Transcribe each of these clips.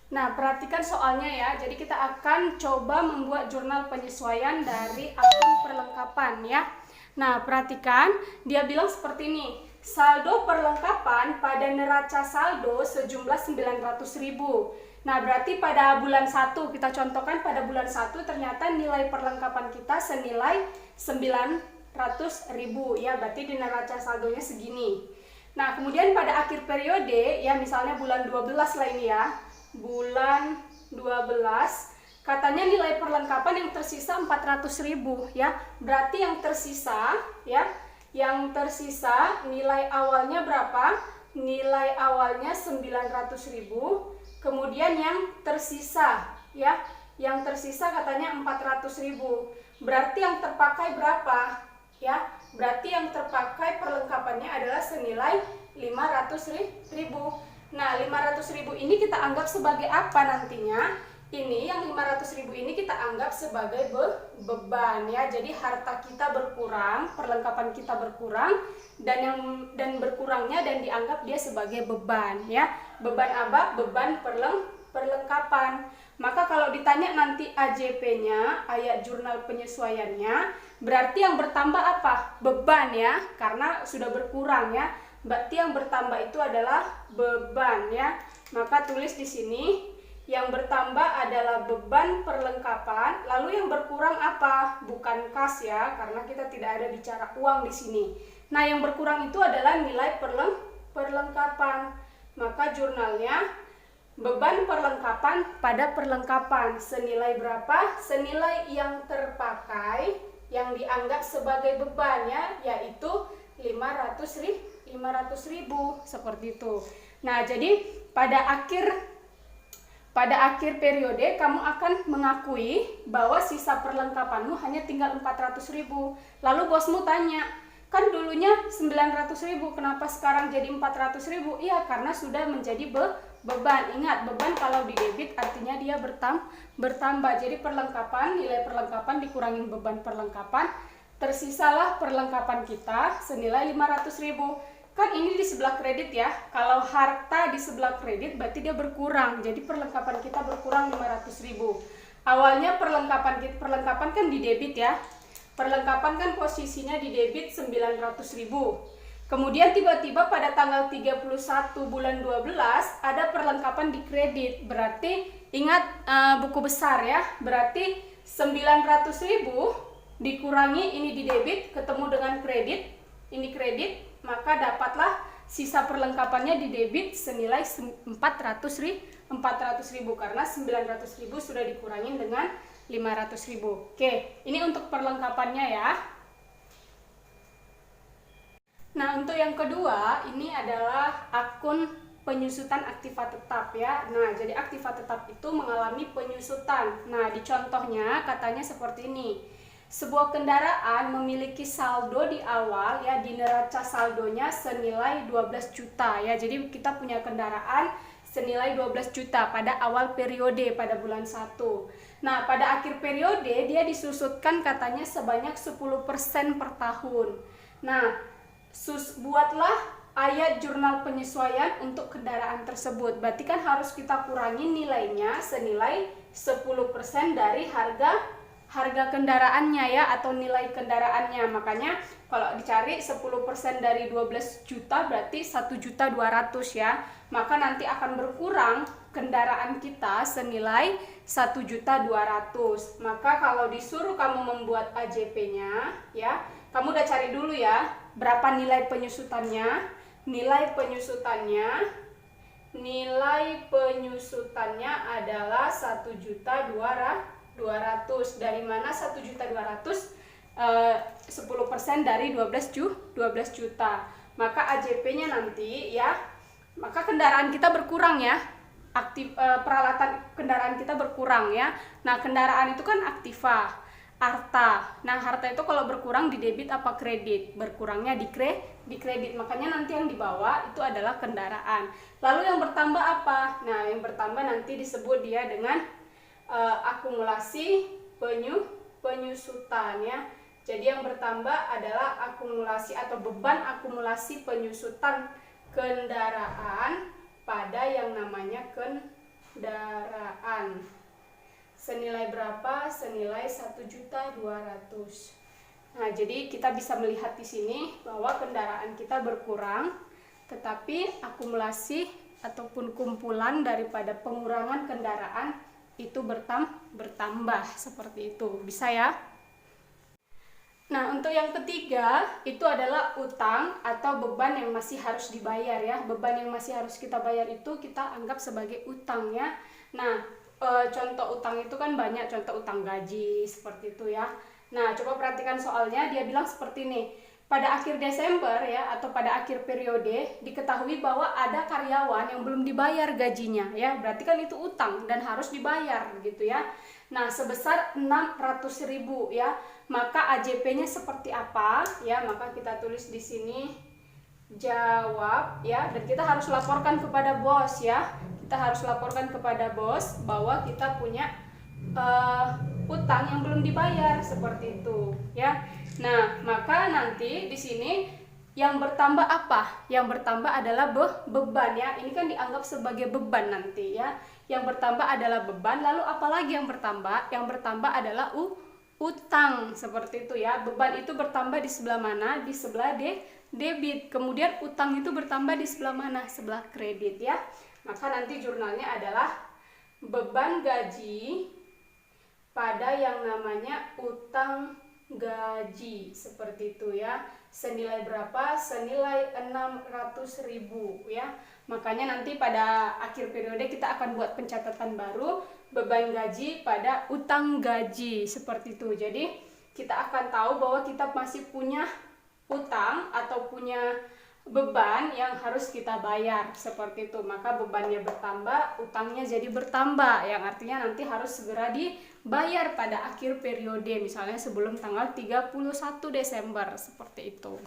Nah, perhatikan soalnya ya. Jadi kita akan coba membuat jurnal penyesuaian dari akun perlengkapan ya. Nah, perhatikan, dia bilang seperti ini. Saldo perlengkapan pada neraca saldo sejumlah 900.000. Nah, berarti pada bulan 1, kita contohkan pada bulan 1 ternyata nilai perlengkapan kita senilai 900.000 ya. Berarti di neraca saldonya segini. Nah, kemudian pada akhir periode ya, misalnya bulan 12 lah ini ya. Bulan 12 katanya nilai perlengkapan yang tersisa 400.000 ya. Berarti yang tersisa ya, yang tersisa nilai awalnya berapa? Nilai awalnya 900.000. Kemudian yang tersisa ya, yang tersisa katanya 400.000. Berarti yang terpakai berapa? Ya, berarti yang terpakai perlengkapannya adalah senilai 500.000. Nah, 500.000 ini kita anggap sebagai apa nantinya? Ini yang 500.000 ini kita anggap sebagai beban ya. Jadi harta kita berkurang, perlengkapan kita berkurang dan berkurangnya dan dianggap dia sebagai beban ya. Beban apa? Beban perlengkapan. Maka kalau ditanya nanti AJP-nya, ayat jurnal penyesuaiannya, berarti yang bertambah apa? Beban ya, karena sudah berkurang ya. Berarti yang bertambah itu adalah beban ya. Maka tulis di sini yang bertambah adalah beban perlengkapan. Lalu yang berkurang apa? Bukan kas ya, karena kita tidak ada bicara uang di sini. Nah, yang berkurang itu adalah nilai perlengkapan. Maka jurnalnya beban perlengkapan pada perlengkapan senilai berapa? Senilai yang terpakai yang dianggap sebagai beban ya, yaitu 500.000 seperti itu. Nah, jadi pada akhir periode kamu akan mengakui bahwa sisa perlengkapanmu hanya tinggal 400.000. Lalu bosmu tanya, kan dulunya 900.000, kenapa sekarang jadi 400.000? Iya, karena sudah menjadi beban. Ingat, beban kalau di debit artinya dia bertambah. Jadi perlengkapan, nilai perlengkapan dikurangin beban perlengkapan, tersisalah perlengkapan kita senilai 500.000. Kan ini di sebelah kredit ya. Kalau harta di sebelah kredit berarti dia berkurang. Jadi perlengkapan kita berkurang 500.000. Awalnya perlengkapan kan di debit ya. Perlengkapan kan posisinya di debit 900.000. Kemudian tiba-tiba pada tanggal 31 bulan 12 ada perlengkapan di kredit. Berarti ingat buku besar ya. Berarti 900.000 dikurangi ini di debit ketemu dengan kredit. Ini kredit, maka dapatlah sisa perlengkapannya di debit senilai 400.000 karena 900.000 sudah dikurangin dengan 500.000. Oke, ini untuk perlengkapannya ya. Nah, untuk yang kedua ini adalah akun penyusutan aktiva tetap ya. Nah, jadi aktiva tetap itu mengalami penyusutan. Nah, di contohnya katanya seperti ini. Sebuah kendaraan memiliki saldo di awal ya, di neraca saldonya senilai 12 juta ya. Jadi kita punya kendaraan senilai 12 juta pada awal periode pada bulan 1. Nah, pada akhir periode dia disusutkan katanya sebanyak 10% per tahun. Nah, buatlah ayat jurnal penyesuaian untuk kendaraan tersebut. Berarti kan harus kita kurangi nilainya senilai 10% dari harga kendaraannya ya, atau nilai kendaraannya. Makanya kalau dicari 10% dari 12 juta berarti 1.200.000 ya. Maka nanti akan berkurang kendaraan kita senilai 1.200.000. Maka kalau disuruh kamu membuat AJP-nya ya, kamu udah cari dulu ya berapa nilai penyusutannya. Nilai penyusutannya adalah 1.200.000. Dari mana 1.200.000? 10% dari 12 juta. Maka AJP-nya nanti ya, maka kendaraan kita berkurang ya. Peralatan kendaraan kita berkurang ya. Nah, kendaraan itu kan aktiva, harta. Nah, harta itu kalau berkurang di debit apa kredit? Berkurangnya di kredit. Makanya nanti yang dibawa itu adalah kendaraan. Lalu yang bertambah apa? Nah, yang bertambah nanti disebut dia dengan akumulasi penyusutan ya. Jadi yang bertambah adalah akumulasi atau beban akumulasi penyusutan kendaraan pada yang namanya kendaraan. Senilai berapa? Senilai 1.200.000. Nah, jadi kita bisa melihat di sini bahwa kendaraan kita berkurang, tetapi akumulasi ataupun kumpulan daripada pengurangan kendaraan itu bertambah seperti itu. Bisa ya? Nah, untuk yang ketiga itu adalah utang atau beban yang masih harus dibayar ya. Beban yang masih harus kita bayar itu kita anggap sebagai utang ya. Nah, contoh utang itu kan banyak, contoh utang gaji seperti itu ya. Nah, coba perhatikan soalnya, dia bilang seperti ini. Pada akhir Desember ya, atau pada akhir periode, diketahui bahwa ada karyawan yang belum dibayar gajinya ya. Berarti kan itu utang dan harus dibayar gitu ya. Nah, sebesar 600.000 ya. Maka AJP-nya seperti apa ya? Maka kita tulis di sini jawab ya, dan kita harus laporkan kepada bos ya. Kita harus laporkan kepada bos bahwa kita punya utang yang belum dibayar seperti itu ya. Nah, maka nanti di sini yang bertambah apa? Yang bertambah adalah beban ya. Ini kan dianggap sebagai beban nanti ya. Yang bertambah adalah beban. Lalu apalagi yang bertambah? Yang bertambah adalah utang seperti itu ya. Beban itu bertambah di sebelah mana? Di sebelah debit. Kemudian utang itu bertambah di sebelah mana? Sebelah kredit ya. Maka nanti jurnalnya adalah beban gaji pada yang namanya utang gaji seperti itu ya. Senilai berapa? Senilai 600.000 ya. Makanya nanti pada akhir periode kita akan buat pencatatan baru beban gaji pada utang gaji seperti itu. Jadi kita akan tahu bahwa kita masih punya utang atau punya beban yang harus kita bayar seperti itu. Maka bebannya bertambah, utangnya jadi bertambah, yang artinya nanti harus segera dibayar pada akhir periode, misalnya sebelum tanggal 31 Desember seperti itu.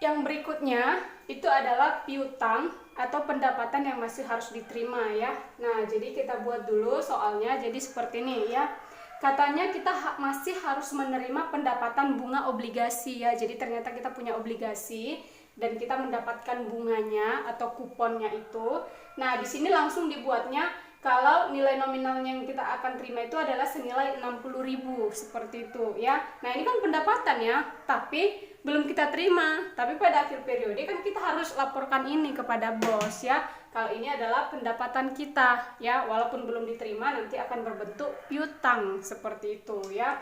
Yang berikutnya itu adalah piutang atau pendapatan yang masih harus diterima ya. Nah, jadi kita buat dulu soalnya. Jadi seperti ini ya. Katanya kita masih harus menerima pendapatan bunga obligasi ya. Jadi ternyata kita punya obligasi dan kita mendapatkan bunganya atau kuponnya itu. Nah, di sini langsung dibuatnya kalau nilai nominalnya yang kita akan terima itu adalah senilai 60.000 seperti itu ya. Nah, ini kan pendapatan ya, tapi belum kita terima. Tapi pada akhir periode kan kita harus laporkan ini kepada bos ya. Kalau ini adalah pendapatan kita ya, walaupun belum diterima nanti akan berbentuk piutang seperti itu ya.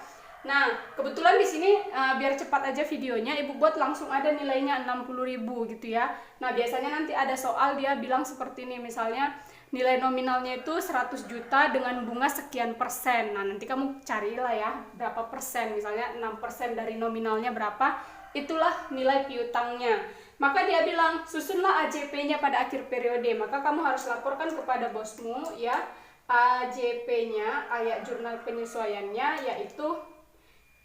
Nah, kebetulan di sini biar cepat aja videonya, Ibu buat langsung ada nilainya 60.000 gitu ya. Nah, biasanya nanti ada soal dia bilang seperti ini, misalnya nilai nominalnya itu 100 juta dengan bunga sekian persen. Nah, nanti kamu carilah ya berapa persen, misalnya 6% dari nominalnya berapa, itulah nilai piutangnya. Maka dia bilang, susunlah AJP-nya pada akhir periode. Maka kamu harus laporkan kepada bosmu ya, AJP-nya, ayat jurnal penyesuaiannya, yaitu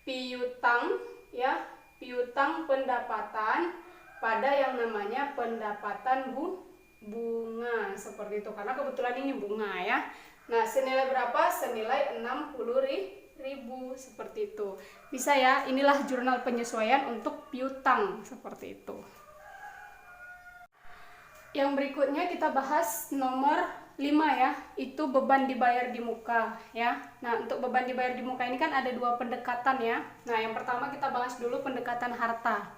piutang ya, piutang pendapatan pada yang namanya pendapatan bunga seperti itu, karena kebetulan ini bunga ya. Nah, senilai berapa? Senilai 60.000 seperti itu. Bisa ya, inilah jurnal penyesuaian untuk piutang seperti itu. Yang berikutnya kita bahas nomor 5 ya, itu beban dibayar di muka ya. Nah, untuk beban dibayar di muka ini kan ada dua pendekatan ya. Nah, yang pertama kita bahas dulu pendekatan harta.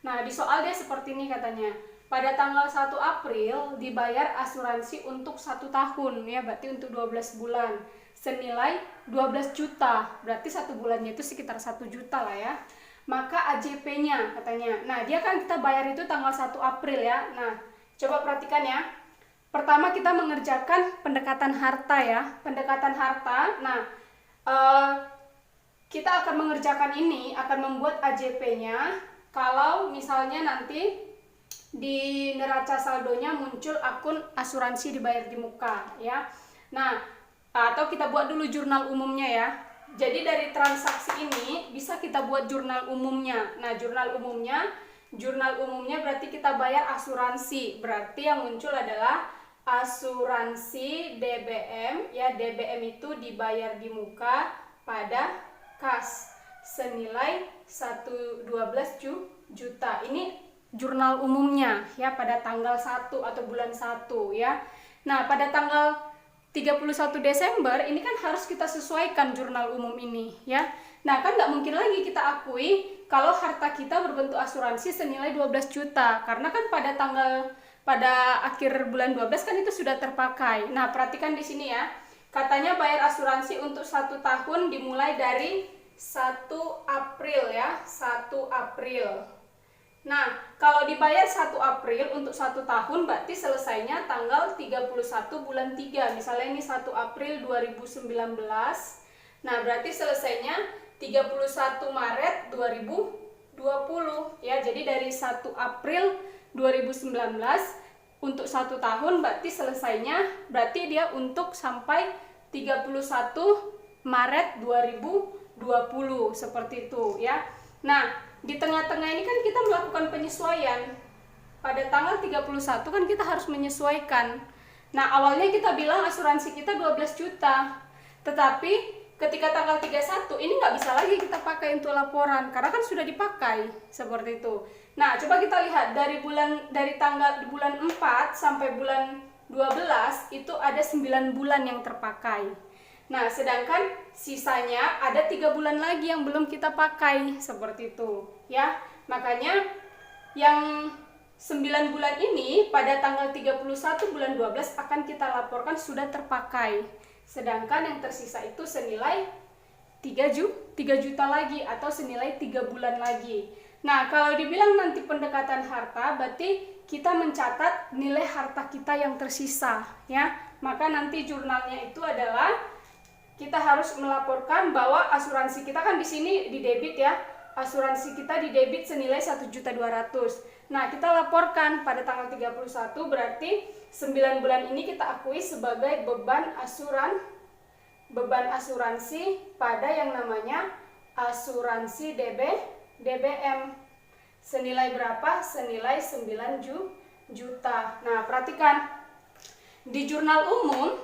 Nah, di soal dia seperti ini katanya. Pada tanggal 1 April dibayar asuransi untuk 1 tahun ya, berarti untuk 12 bulan. Senilai 12 juta, berarti 1 bulannya itu sekitar 1 juta lah ya. Maka AJP-nya katanya. Nah, dia kan kita bayar itu tanggal 1 April ya. Nah, coba perhatikan ya. Pertama kita mengerjakan pendekatan harta ya. Pendekatan harta. Nah, kita akan mengerjakan ini, akan membuat AJP-nya kalau misalnya nanti di neraca saldonya muncul akun asuransi dibayar di muka ya. Nah, atau kita buat dulu jurnal umumnya ya. Jadi dari transaksi ini bisa kita buat jurnal umumnya. Nah, jurnal umumnya berarti kita bayar asuransi. Berarti yang muncul adalah asuransi DBM ya. DBM itu dibayar di muka pada kas senilai 12 juta. Ini jurnal umumnya ya pada tanggal 1 atau bulan 1 ya. Nah, pada tanggal 31 Desember ini kan harus kita sesuaikan jurnal umum ini ya. Nah, kan nggak mungkin lagi kita akui kalau harta kita berbentuk asuransi senilai 12 juta karena kan pada akhir bulan 12 kan itu sudah terpakai. Nah, perhatikan di sini ya. Katanya bayar asuransi untuk 1 tahun dimulai dari 1 April ya, 1 April. Nah, kalau dibayar 1 April untuk 1 tahun berarti selesainya tanggal 31 bulan 3. Misalnya ini 1 April 2019. Nah, berarti selesainya 31 Maret 2020 ya. Jadi dari 1 April 2019 untuk 1 tahun berarti selesainya berarti dia untuk sampai 31 Maret 2020 seperti itu ya. Nah, di tengah-tengah ini kan kita melakukan penyesuaian. Pada tanggal 31 kan kita harus menyesuaikan. Nah, awalnya kita bilang asuransi kita 12 juta. Tetapi ketika tanggal 31 ini nggak bisa lagi kita pakai untuk laporan karena kan sudah dipakai seperti itu. Nah, coba kita lihat dari bulan 4 sampai bulan 12 itu ada 9 bulan yang terpakai. Nah, sedangkan sisanya ada 3 bulan lagi yang belum kita pakai seperti itu ya. Makanya yang 9 bulan ini pada tanggal 31 bulan 12 akan kita laporkan sudah terpakai. Sedangkan yang tersisa itu senilai 3 juta lagi atau senilai 3 bulan lagi. Nah, kalau dibilang nanti pendekatan harta berarti kita mencatat nilai harta kita yang tersisa ya. Maka nanti jurnalnya itu adalah kita harus melaporkan bahwa asuransi kita kan di sini didebit ya. Asuransi kita didebit senilai 1.200.000. Nah, kita laporkan pada tanggal 31 berarti 9 bulan ini kita akui sebagai beban asuransi pada yang namanya asuransi DBM. Senilai berapa? Senilai 9 juta. Nah, perhatikan. Di jurnal umum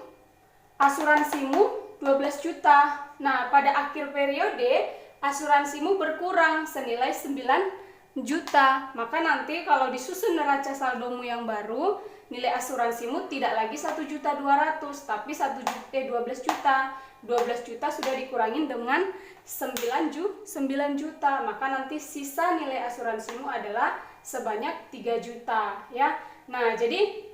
asuransimu 12 juta. Nah, pada akhir periode asuransimu berkurang senilai 9 juta. Maka nanti kalau disusun neraca saldomu yang baru, nilai asuransimu tidak lagi 1.200.000 tapi 12 juta. 12 juta sudah dikurangin dengan 9 juta. Maka nanti sisa nilai asuransimu adalah sebanyak 3 juta ya. Nah, jadi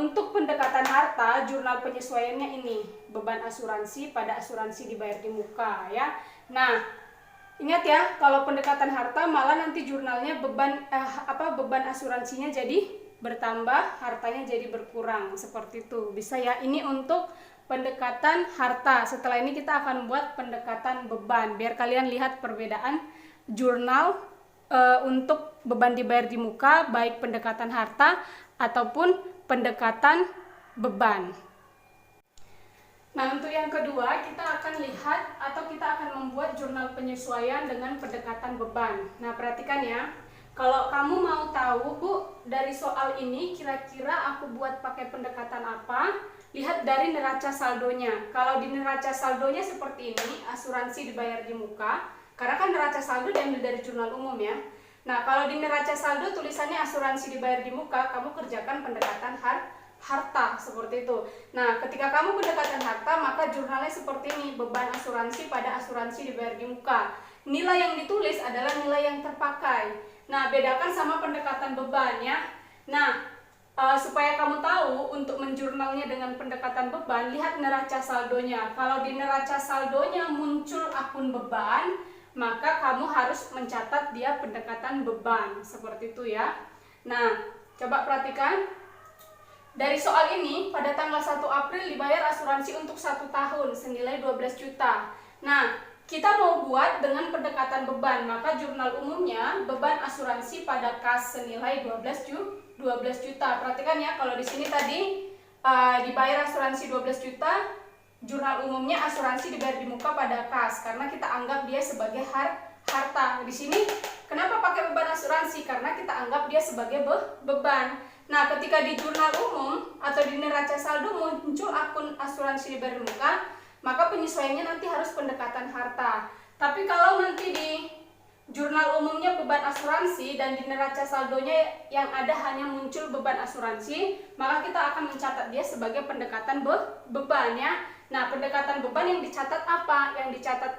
untuk pendekatan harta, jurnal penyesuaiannya ini beban asuransi pada asuransi dibayar di muka ya. Nah, ingat ya, kalau pendekatan harta malah nanti jurnalnya beban asuransinya jadi bertambah, hartanya jadi berkurang seperti itu. Bisa ya, ini untuk pendekatan harta. Setelah ini kita akan buat pendekatan beban biar kalian lihat perbedaan jurnal untuk beban dibayar di muka baik pendekatan harta ataupun pendekatan beban. Nah, untuk yang kedua kita akan lihat atau kita akan membuat jurnal penyesuaian dengan pendekatan beban. Nah, perhatikan ya. Kalau kamu mau tahu, Bu, dari soal ini kira-kira aku buat pakai pendekatan apa? Lihat dari neraca saldonya. Kalau di neraca saldonya seperti ini, asuransi dibayar di muka, karena kan neraca saldo diambil dari jurnal umum ya. Nah, kalau di neraca saldo tulisannya asuransi dibayar di muka, kamu kerjakan pendekatan harta seperti itu. Nah, ketika kamu pendekatan harta, maka jurnalnya seperti ini, beban asuransi pada asuransi dibayar di muka. Nilai yang ditulis adalah nilai yang terpakai. Nah, bedakan sama pendekatan beban ya. Nah, supaya kamu tahu untuk menjurnalnya dengan pendekatan beban, lihat neraca saldonya. Kalau di neraca saldonya muncul akun beban, maka kamu harus mencatat dia pendekatan beban seperti itu ya. Nah, coba perhatikan. Dari soal ini, pada tanggal 1 April dibayar asuransi untuk 1 tahun senilai 12 juta. Nah, kita mau buat dengan pendekatan beban, maka jurnal umumnya beban asuransi pada kas senilai 12 juta. Perhatikan ya, kalau di sini tadi dibayar asuransi 12 juta, jurnal umumnya asuransi dibayar di muka pada kas karena kita anggap dia sebagai harta. Di sini kenapa pakai beban asuransi? Karena kita anggap dia sebagai beban. Nah, ketika di jurnal umum atau di neraca saldo muncul akun asuransi dibayar di muka, maka penyesuaiannya nanti harus pendekatan harta. Tapi kalau nanti di jurnal umumnya beban asuransi dan di neraca saldonya yang ada hanya muncul beban asuransi, maka kita akan mencatat dia sebagai pendekatan beban ya. Nah, pendekatan beban yang dicatat apa? Yang dicatat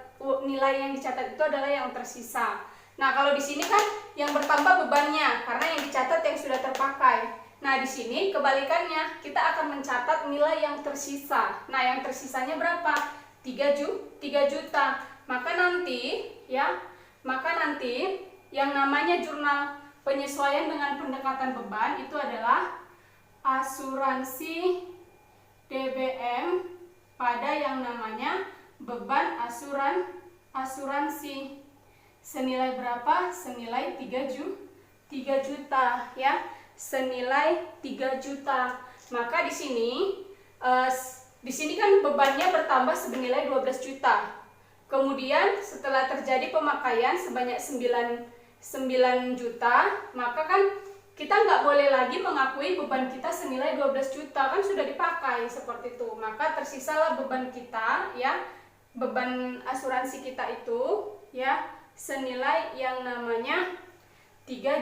nilai yang dicatat itu adalah yang tersisa. Nah, kalau di sini kan yang bertambah bebannya karena yang dicatat yang sudah terpakai. Nah, di sini kebalikannya, kita akan mencatat nilai yang tersisa. Nah, yang tersisanya berapa? 3 juta. Maka nanti yang namanya jurnal penyesuaian dengan pendekatan beban itu adalah asuransi DBM pada yang namanya beban asuransi. Senilai berapa? Senilai 3 juta ya. Senilai 3 juta. Maka di sini kan bebannya bertambah senilai 12 juta. Kemudian setelah terjadi pemakaian sebanyak 9 juta, maka kan kita nggak boleh lagi mengakui beban kita senilai 12 juta, kan sudah dipakai seperti itu. Maka tersisalah beban kita ya, beban asuransi kita itu ya senilai yang namanya 3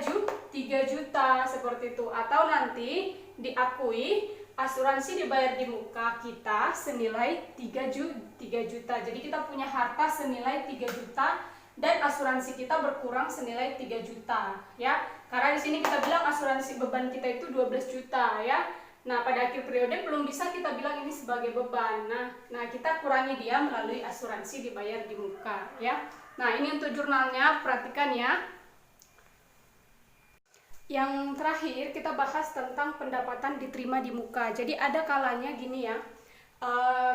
juta seperti itu. Atau nanti diakui asuransi dibayar di muka kita senilai 3 juta. Jadi kita punya harta senilai 3 juta dan asuransi kita berkurang senilai 3 juta ya. Karena di sini kita bilang asuransi beban kita itu 12 juta ya. Nah, pada akhir periode belum bisa kita bilang ini sebagai beban. Nah, kita kurangi dia melalui asuransi dibayar di muka ya. Nah, ini untuk jurnalnya, perhatikan ya. Yang terakhir kita bahas tentang pendapatan diterima di muka. Jadi ada kalanya gini ya,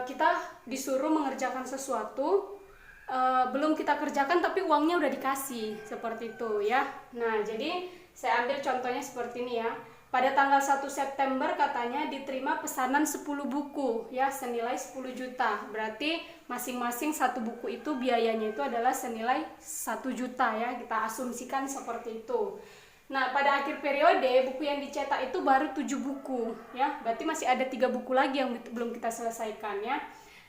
kita disuruh mengerjakan sesuatu, belum kita kerjakan tapi uangnya udah dikasih, seperti itu ya. Nah, jadi saya ambil contohnya seperti ini ya. Pada tanggal 1 September katanya diterima pesanan 10 buku ya, senilai 10 juta. Berarti masing-masing satu buku itu biayanya itu adalah senilai 1 juta ya. Kita asumsikan seperti itu. Nah, pada akhir periode buku yang dicetak itu baru 7 buku ya. Berarti masih ada 3 buku lagi yang belum kita selesaikan ya.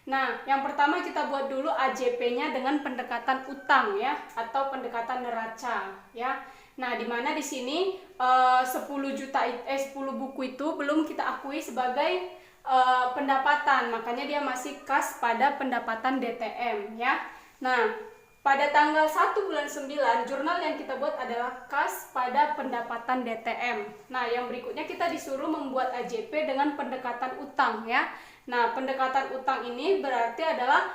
Nah, yang pertama kita buat dulu AJP-nya dengan pendekatan utang ya, atau pendekatan neraca ya. Nah, di mana di sini 10 buku itu belum kita akui sebagai pendapatan, makanya dia masih kas pada pendapatan DTM ya. Nah, pada tanggal 1 bulan 9, jurnal yang kita buat adalah kas pada pendapatan DTM. Nah, yang berikutnya kita disuruh membuat AJP dengan pendekatan utang ya. Nah, pendekatan utang ini berarti adalah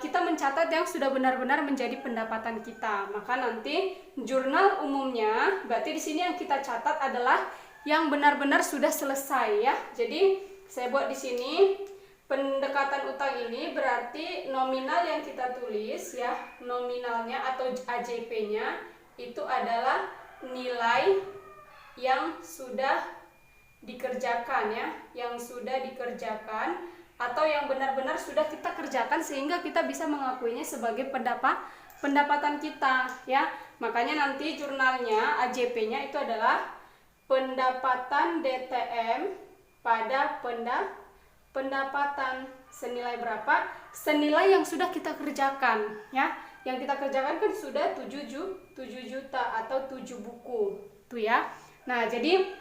kita mencatat yang sudah benar-benar menjadi pendapatan kita. Maka nanti jurnal umumnya, berarti di sini yang kita catat adalah yang benar-benar sudah selesai ya. Jadi saya buat di sini pendekatan utang ini berarti nominal yang kita tulis ya, nominalnya atau AJP-nya itu adalah nilai yang sudah dikerjakan ya, yang sudah dikerjakan atau yang benar-benar sudah kita kerjakan sehingga kita bisa mengakuinya sebagai pendapatan kita ya. Makanya nanti jurnalnya AJP-nya itu adalah pendapatan DTM pada pendapatan senilai berapa? Senilai yang sudah kita kerjakan ya. Yang kita kerjakan kan sudah 7 juta atau 7 buku tuh ya. Nah, jadi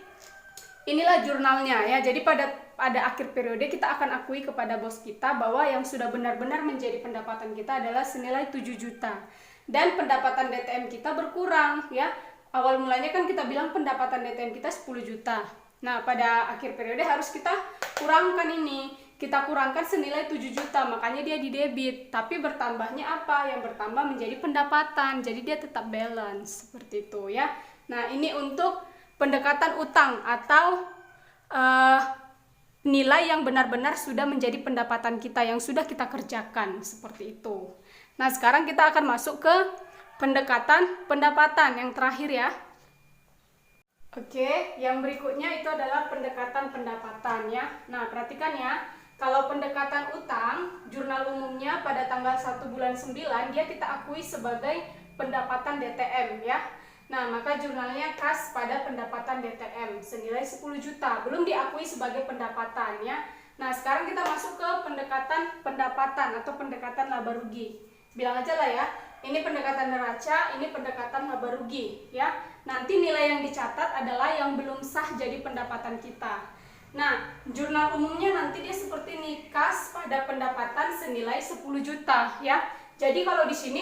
inilah jurnalnya ya. Jadi pada akhir periode kita akan akui kepada bos kita bahwa yang sudah benar-benar menjadi pendapatan kita adalah senilai 7 juta. Dan pendapatan DTM kita berkurang ya. Awal mulanya kan kita bilang pendapatan DTM kita 10 juta. Nah, pada akhir periode harus kita kurangkan ini. Kita kurangkan senilai 7 juta, makanya dia didebit. Tapi bertambahnya apa? Yang bertambah menjadi pendapatan. Jadi dia tetap balance seperti itu ya. Nah, ini untuk pendekatan utang atau nilai yang benar-benar sudah menjadi pendapatan kita yang sudah kita kerjakan seperti itu. Nah, sekarang kita akan masuk ke pendekatan pendapatan yang terakhir ya. Oke, yang berikutnya itu adalah pendekatan pendapatan ya. Nah, perhatikan ya. Kalau pendekatan utang, jurnal umumnya pada tanggal 1 bulan 9 dia kita akui sebagai pendapatan DTM ya. Nah, maka jurnalnya kas pada pendapatan DTM senilai 10 juta, belum diakui sebagai pendapatan ya. Nah, sekarang kita masuk ke pendekatan pendapatan atau pendekatan laba rugi. Bilang aja lah ya, ini pendekatan neraca, ini pendekatan laba rugi ya. Nanti nilai yang dicatat adalah yang belum sah jadi pendapatan kita. Nah, jurnal umumnya nanti dia seperti ini, kas pada pendapatan senilai 10 juta ya. Jadi kalau di sini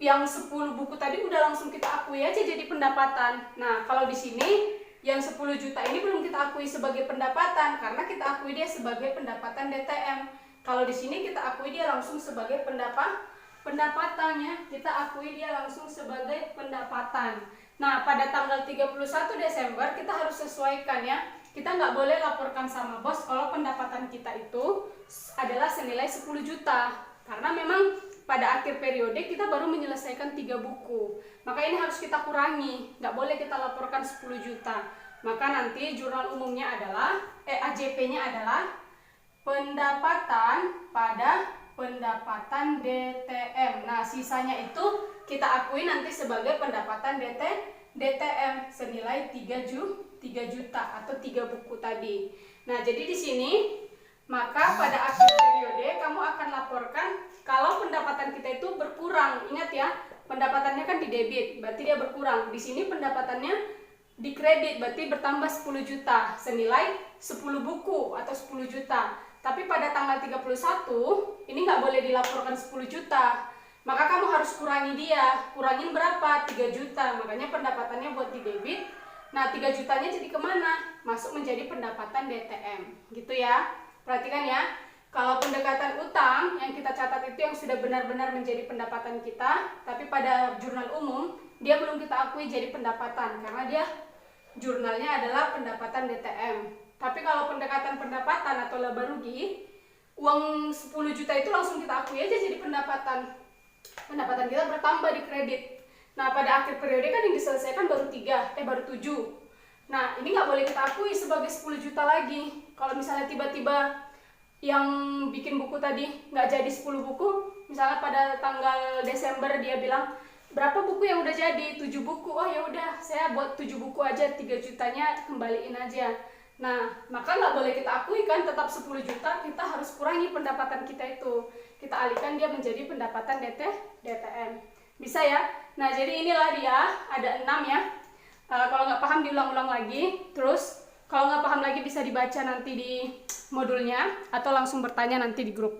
yang 10 buku tadi udah langsung kita akui aja jadi pendapatan. Nah, kalau di sini yang 10 juta ini belum kita akui sebagai pendapatan karena kita akui dia sebagai pendapatan DTM. Kalau di sini kita akui dia langsung sebagai pendapatannya, kita akui dia langsung sebagai pendapatan. Nah, pada tanggal 31 Desember kita harus sesuaikan ya. Kita nggak boleh laporkan sama bos kalau pendapatan kita itu adalah senilai 10 juta. Karena memang pada akhir periode kita baru menyelesaikan 3 buku. Maka ini harus kita kurangi, nggak boleh kita laporkan 10 juta. Maka nanti jurnal umumnya adalah, AJP-nya adalah pendapatan pada pendapatan DTM. Nah, sisanya itu kita akui nanti sebagai pendapatan DTM senilai 3 juta atau 3 buku tadi. Nah, jadi di sini maka pada akhir periode kamu akan laporkan kalau pendapatan kita itu berkurang. Ingat ya, pendapatannya kan di debit, berarti dia berkurang. Di sini pendapatannya di kredit, berarti bertambah 10 juta senilai 10 buku atau 10 juta. Tapi pada tanggal 31 ini nggak boleh dilaporkan 10 juta. Maka kamu harus kurangi dia. Kurangin berapa? 3 juta. Makanya pendapatannya buat di debit. Nah, 3 jutanya jadi kemana? Masuk menjadi pendapatan DTM. Gitu ya. Perhatikan ya. Kalau pendekatan utang yang kita catat itu yang sudah benar-benar menjadi pendapatan kita, tapi pada jurnal umum dia belum kita akui jadi pendapatan karena dia jurnalnya adalah pendapatan DTM. Tapi kalau pendekatan pendapatan atau laba rugi, uang 10 juta itu langsung kita akui aja jadi pendapatan. Pendapatan kita bertambah di kredit. Nah, pada akhir periode kan yang diselesaikan baru 7. Nah, ini nggak boleh kita akui sebagai 10 juta lagi. Kalau misalnya tiba-tiba yang bikin buku tadi nggak jadi 10 buku, misalnya pada tanggal Desember dia bilang, berapa buku yang udah jadi? 7 buku. Oh ya udah, saya buat 7 buku aja, 3 jutanya kembaliin aja. Nah, maka nggak boleh kita akui kan, tetap 10 juta, kita harus kurangi pendapatan kita itu. Kita alihkan dia menjadi pendapatan DTM. Bisa ya? Nah, jadi inilah dia, ada 6 ya. Kalau nggak paham diulang-ulang lagi, terus kalau nggak paham lagi bisa dibaca nanti di modulnya, atau langsung bertanya nanti di grup.